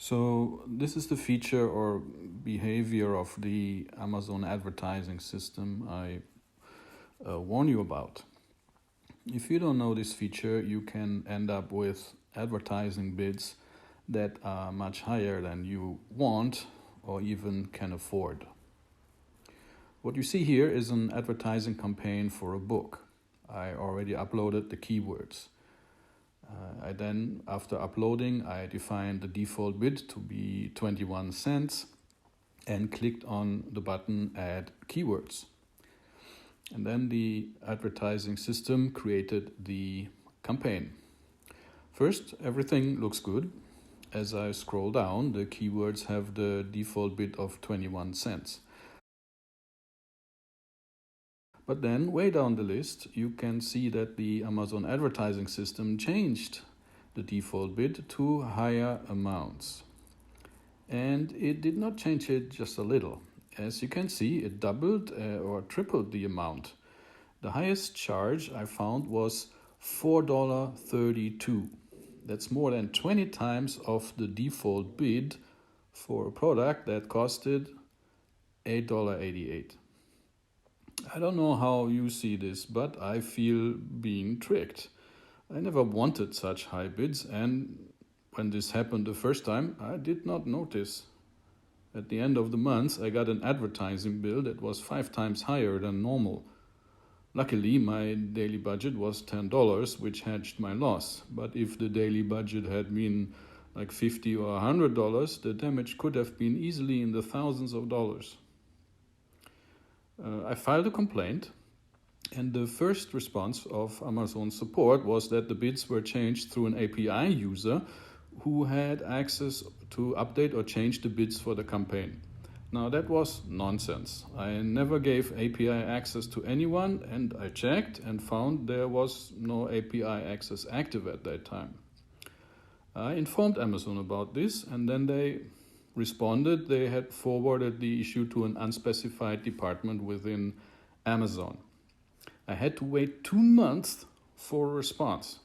So this is the feature or behavior of the Amazon advertising system I warn you about. If you don't know this feature, you can end up with advertising bids that are much higher than you want or even can afford. What you see here is an advertising campaign for a book. I already uploaded the keywords. I then, after uploading, I defined the default bid to be 21 cents and clicked on the button Add Keywords. And then the advertising system created the campaign. First, everything looks good. As I scroll down, the keywords have the default bid of 21 cents. But then, way down the list, you can see that the Amazon advertising system changed the default bid to higher amounts. And it did not change it just a little. As you can see, it doubled or tripled the amount. The highest charge I found was $4.32. That's more than 20 times of the default bid for a product that costed $8.88. I don't know how you see this, but I feel being tricked. I never wanted such high bids, and when this happened the first time, I did not notice. At the end of the month, I got an advertising bill that was 5 times higher than normal. Luckily, my daily budget was $10, which hedged my loss. But if the daily budget had been like $50 or $100, the damage could have been easily in the thousands of dollars. I filed a complaint, and the first response of Amazon support was that the bids were changed through an API user who had access to update or change the bids for the campaign. Now that was nonsense. I never gave API access to anyone, and I checked and found there was no API access active at that time. I informed Amazon about this, and then they responded they had forwarded the issue to an unspecified department within Amazon. I had to wait 2 months for a response.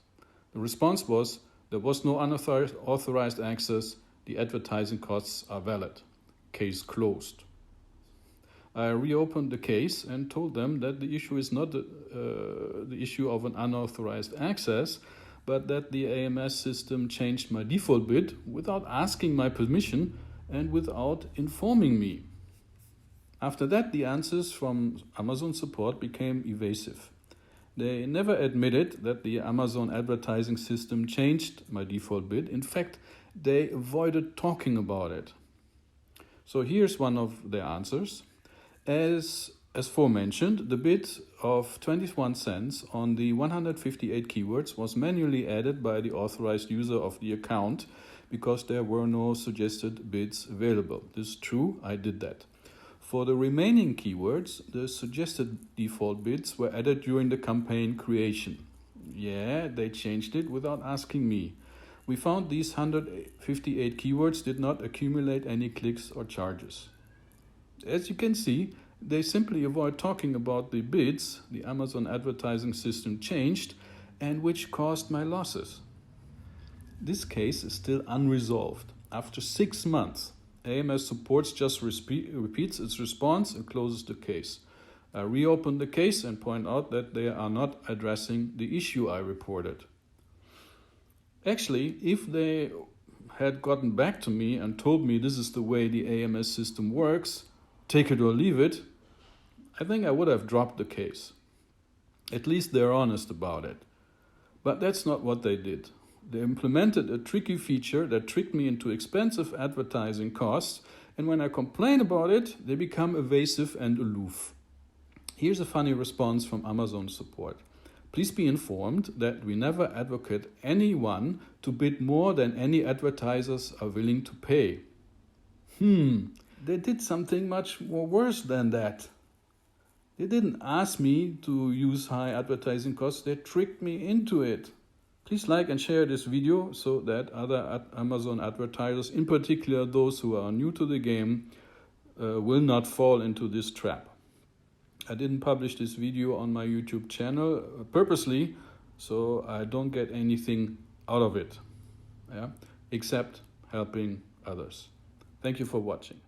The response was, there was no unauthorized access, the advertising costs are valid. Case closed. I reopened the case and told them that the issue is not the issue of an unauthorized access, but that the AMS system changed my default bid without asking my permission and without informing me. After that, the answers from Amazon support became evasive. They never admitted that the Amazon advertising system changed my default bid. In fact, they avoided talking about it. So here's one of their answers. As aforementioned, the bid of 21 cents on the 158 keywords was manually added by the authorized user of the account because there were no suggested bids available. This is true, I did that. For the remaining keywords, the suggested default bids were added during the campaign creation. Yeah, they changed it without asking me. We found these 158 keywords did not accumulate any clicks or charges. As you can see, they simply avoid talking about the bids the Amazon advertising system changed and which caused my losses. This case is still unresolved. After 6 months, AMS supports just repeats its response and closes the case. I reopen the case and point out that they are not addressing the issue I reported. Actually, if they had gotten back to me and told me this is the way the AMS system works, take it or leave it, I think I would have dropped the case. At least they're honest about it. But that's not what they did. They implemented a tricky feature that tricked me into expensive advertising costs, and when I complain about it, they become evasive and aloof. Here's a funny response from Amazon support. Please be informed that we never advocate anyone to bid more than any advertisers are willing to pay. They did something much more worse than that. They didn't ask me to use high advertising costs, they tricked me into it. Please like and share this video so that other Amazon advertisers, in particular those who are new to the game, will not fall into this trap. I didn't publish this video on my YouTube channel purposely, so I don't get anything out of it, except helping others. Thank you for watching.